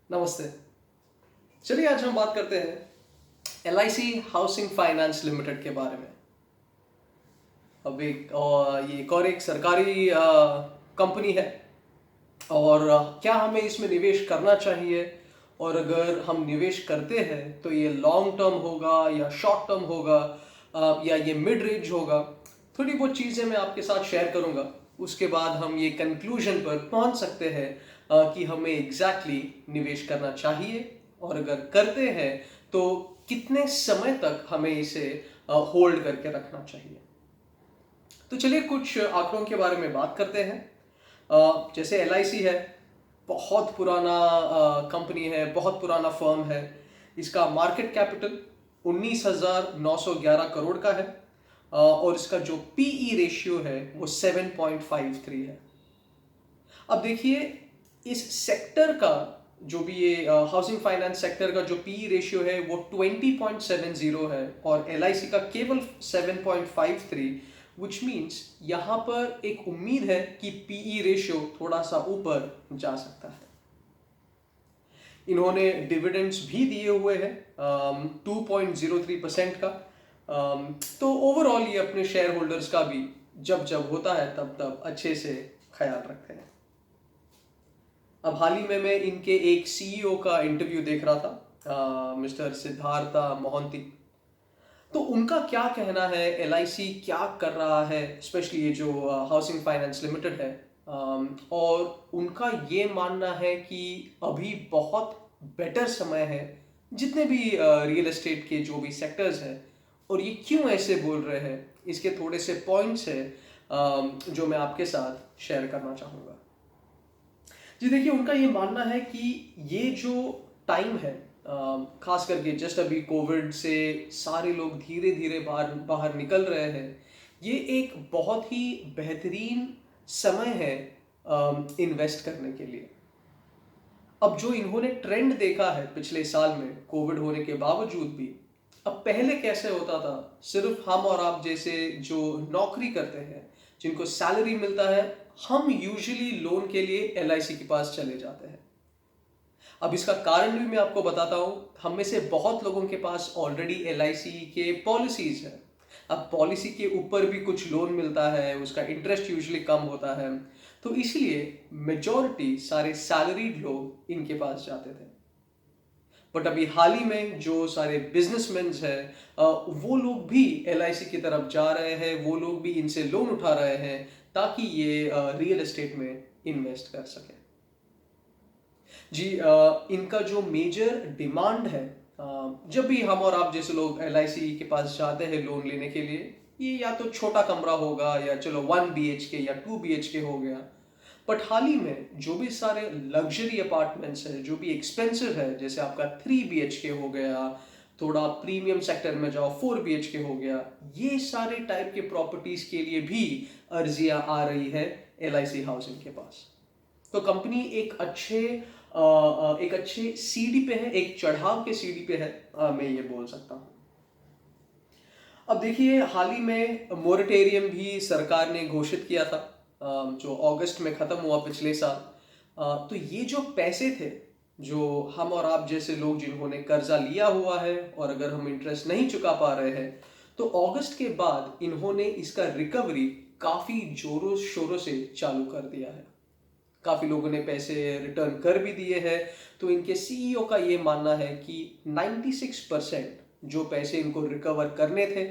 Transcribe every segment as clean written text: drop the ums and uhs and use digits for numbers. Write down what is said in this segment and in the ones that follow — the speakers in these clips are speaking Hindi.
नमस्ते। चलिए आज हम बात करते हैं LIC हाउसिंग फाइनेंस लिमिटेड के बारे में। अब ये एक और एक सरकारी कंपनी है और क्या हमें इसमें निवेश करना चाहिए और अगर हम निवेश करते हैं तो ये लॉन्ग टर्म होगा या शॉर्ट टर्म होगा या ये मिड रेंज होगा। थोड़ी बहुत चीज़ें मैं आपके साथ शेयर करूंगा। उसके बाद हम ये कंक्लूजन पर पहुंच सकते हैं कि हमें एग्जैक्टली निवेश करना चाहिए और अगर करते हैं तो कितने समय तक हमें इसे होल्ड करके रखना चाहिए। तो चलिए कुछ आंकड़ों के बारे में बात करते हैं। जैसे LIC है, बहुत पुराना कंपनी है, बहुत पुराना फर्म है। इसका मार्केट कैपिटल 19,911 करोड़ का है और इसका जो PE रेशियो है वो 7.53 है। अब देखिए इस सेक्टर का जो भी ये हाउसिंग फाइनेंस सेक्टर का जो PE रेशियो है वो 20.70 है और LIC का केवल 7.53, विच मीन्स यहाँ पर एक उम्मीद है कि PE रेशियो थोड़ा सा ऊपर जा सकता है। इन्होंने डिविडेंड्स भी दिए हुए हैं 2.03% का। तो ओवरऑल ये अपने शेयर होल्डर्स का भी जब जब होता है तब तब अच्छे से ख्याल रखते हैं। अब हाल ही में मैं इनके एक CEO का इंटरव्यू देख रहा था, मिस्टर सिद्धार्था मोहंती। तो उनका क्या कहना है, LIC क्या कर रहा है, स्पेशली ये जो हाउसिंग फाइनेंस लिमिटेड है, और उनका ये मानना है कि अभी बहुत बेटर समय है जितने भी रियल एस्टेट के जो भी सेक्टर्स हैं। और ये क्यों ऐसे बोल रहे हैं, इसके थोड़े से पॉइंट्स हैं जो मैं आपके साथ शेयर करना चाहूँगा। जी देखिए, उनका ये मानना है कि ये जो टाइम है, खास करके जस्ट अभी कोविड से सारे लोग धीरे धीरे बाहर बाहर निकल रहे हैं, ये एक बहुत ही बेहतरीन समय है इन्वेस्ट करने के लिए। अब जो इन्होंने ट्रेंड देखा है पिछले साल में कोविड होने के बावजूद भी, अब पहले कैसे होता था, सिर्फ हम और आप जैसे जो नौकरी करते हैं, जिनको सैलरी मिलता है, हम यूजुअली लोन के लिए LIC के पास चले जाते हैं। अब इसका कारण भी मैं आपको बताता हूं। हम में से बहुत लोगों के पास ऑलरेडी LIC के पॉलिसीज है। अब पॉलिसी के ऊपर भी कुछ लोन मिलता है, उसका इंटरेस्ट यूजुअली कम होता है, तो इसलिए मेजॉरिटी सारे सैलरीड लोग इनके पास जाते थे। बट अभी हाल ही में जो सारे बिजनेसमैन हैं, वो लोग भी LIC की तरफ जा रहे हैं, वो लोग भी इनसे लोन उठा रहे हैं ताकि ये रियल एस्टेट में इन्वेस्ट कर सके। जी इनका जो मेजर डिमांड है, जब भी हम और आप जैसे लोग LIC के पास जाते हैं लोन लेने के लिए, ये या तो छोटा कमरा होगा या चलो 1 BHK या 2 BHK हो गया। बट हाल ही में जो भी सारे लग्जरी अपार्टमेंट्स है, जो भी एक्सपेंसिव है, जैसे आपका 3 BHK हो गया, थोड़ा प्रीमियम सेक्टर में जाओ 4 BHK हो गया, ये सारे टाइप के प्रॉपर्टीज के लिए भी अर्जियां आ रही है LIC हाउसिंग के पास। तो कंपनी एक अच्छे सीढ़ी पे है, एक चढ़ाव के सीढ़ी पे है, मैं ये बोल सकता हूँ। अब देखिए, हाल ही में मोरेटेरियम भी सरकार ने घोषित किया था, जो अगस्त में खत्म हुआ पिछले साल। तो ये जो पैसे थे, जो हम और आप जैसे लोग जिन्होंने कर्जा लिया हुआ है और अगर हम इंटरेस्ट नहीं चुका पा रहे हैं, तो अगस्त के बाद इन्होंने इसका रिकवरी काफी जोरों शोरों से चालू कर दिया है। काफी लोगों ने पैसे रिटर्न कर भी दिए हैं। तो इनके CEO का ये मानना है कि 96% जो पैसे इनको रिकवर करने थे,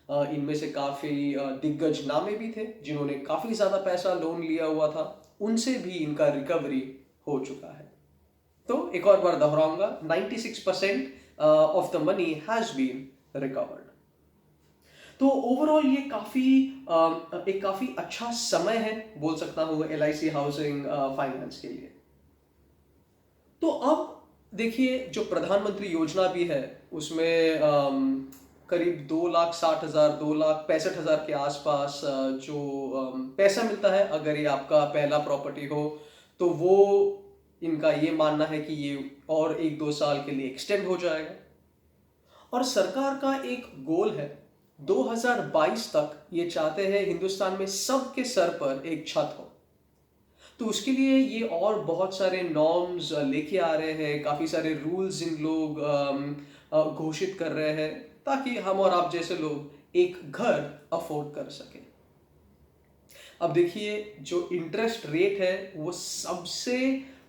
इनमें से काफी दिग्गज नामे भी थे जिन्होंने काफी ज्यादा पैसा लोन लिया हुआ था, उनसे भी इनका रिकवरी हो चुका है। तो एक और बार दोहराऊंगा, 96% of the money has been recovered. तो ओवरऑल ये एक काफी अच्छा समय है बोल सकता हूँ LIC हाउसिंग फाइनेंस के लिए। तो अब देखिए, जो प्रधानमंत्री योजना भी है उसमें करीब 2,60,000 2,65,000 के आसपास जो पैसा मिलता है अगर ये आपका पहला प्रॉपर्टी हो, तो वो इनका ये मानना है कि ये और 1-2 साल के लिए एक्सटेंड हो जाएगा। और सरकार का एक गोल है, 2022 तक ये चाहते हैं हिंदुस्तान में सबके सर पर एक छत हो। तो उसके लिए ये और बहुत सारे नॉर्म्स लेके आ रहे हैं, काफ़ी सारे रूल्स इन लोग घोषित कर रहे हैं, ताकि हम और आप जैसे लोग एक घर अफोर्ड कर सकें। अब देखिए, जो इंटरेस्ट रेट है वो सबसे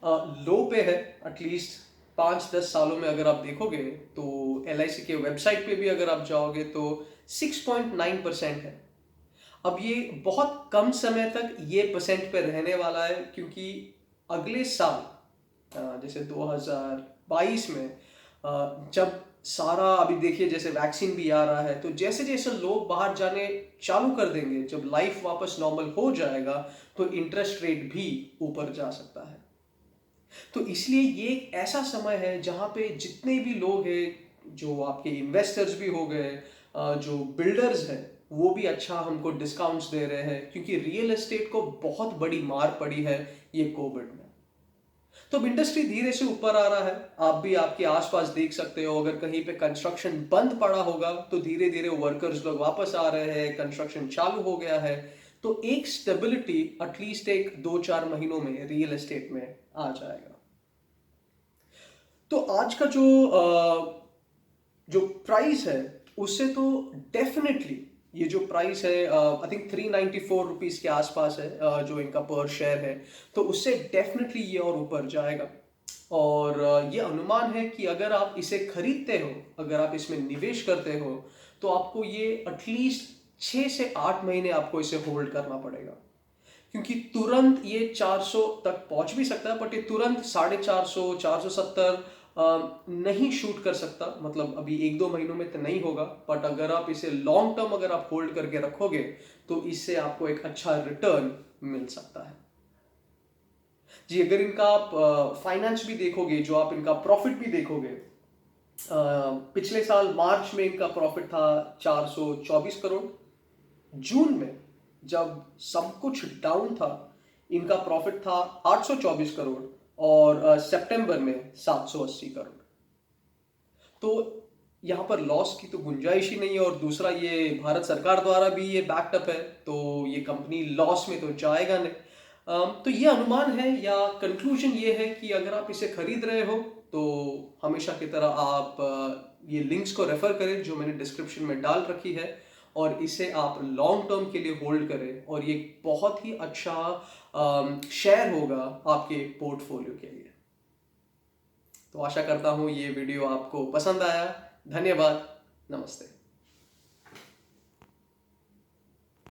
लो पे है। एटलीस्ट 5-10 सालों में अगर आप देखोगे तो LIC के वेबसाइट पे भी अगर आप जाओगे तो 6.9% है। अब ये बहुत कम समय तक ये परसेंट पे रहने वाला है, क्योंकि अगले साल जैसे 2022 में जब सारा, अभी देखिए जैसे वैक्सीन भी आ रहा है, तो जैसे जैसे लोग बाहर जाने चालू कर देंगे, जब लाइफ वापस नॉर्मल हो जाएगा, तो इंटरेस्ट रेट भी ऊपर जा सकता है। तो इसलिए ये एक ऐसा समय है जहाँ पे जितने भी लोग हैं, जो आपके इन्वेस्टर्स भी हो गए, जो बिल्डर्स हैं, वो भी अच्छा हमको डिस्काउंट्स दे रहे हैं, क्योंकि रियल एस्टेट को बहुत बड़ी मार पड़ी है ये कोविड में। तो अब इंडस्ट्री धीरे से ऊपर आ रहा है। आप भी आपके आसपास देख सकते हो, अगर कहीं पे कंस्ट्रक्शन बंद पड़ा होगा तो धीरे धीरे वर्कर्स लोग वापस आ रहे हैं, कंस्ट्रक्शन चालू हो गया है। तो एक स्टेबिलिटी एटलीस्ट एक 2-4 महीनों में रियल एस्टेट में आ जाएगा। तो आज का जो प्राइस है उससे तो डेफिनेटली ये जो प्राइस है, आई थिंक 394 रुपीज के आसपास है, जो इनका पर शेयर है, तो उससे डेफिनेटली ये और ऊपर जाएगा। और ये अनुमान है कि अगर आप इसे खरीदते हो, अगर आप इसमें निवेश करते हो, तो आपको ये एटलीस्ट 6 से 8 महीने आपको इसे होल्ड करना पड़ेगा, क्योंकि तुरंत ये 400 तक पहुंच भी सकता है, बट ये तुरंत 450, 470 नहीं शूट कर सकता। मतलब अभी 1-2 महीनों में तो नहीं होगा, बट अगर आप इसे लॉन्ग टर्म अगर आप होल्ड करके रखोगे तो इससे आपको एक अच्छा रिटर्न मिल सकता है। जी, अगर इनका आप फाइनेंस भी देखोगे, जो आप इनका प्रॉफिट भी देखोगे, पिछले साल मार्च में इनका प्रॉफिट था 424 करोड़। जून में जब सब कुछ डाउन था, इनका प्रॉफिट था 824 करोड़, और सितंबर में 780 करोड़। तो यहाँ पर लॉस की तो गुंजाइश ही नहीं है, और दूसरा ये भारत सरकार द्वारा भी ये बैकअप है, तो ये कंपनी लॉस में तो जाएगा नहीं। तो ये अनुमान है, या कंक्लूजन ये है कि अगर आप इसे खरीद रहे हो तो हमेशा की तरह आप ये लिंक्स को रेफर करें जो मैंने डिस्क्रिप्शन में डाल रखी है, और इसे आप लॉन्ग टर्म के लिए होल्ड करें, और ये बहुत ही अच्छा शेयर होगा आपके पोर्टफोलियो के लिए। तो आशा करता हूँ ये वीडियो आपको पसंद आया। धन्यवाद। नमस्ते।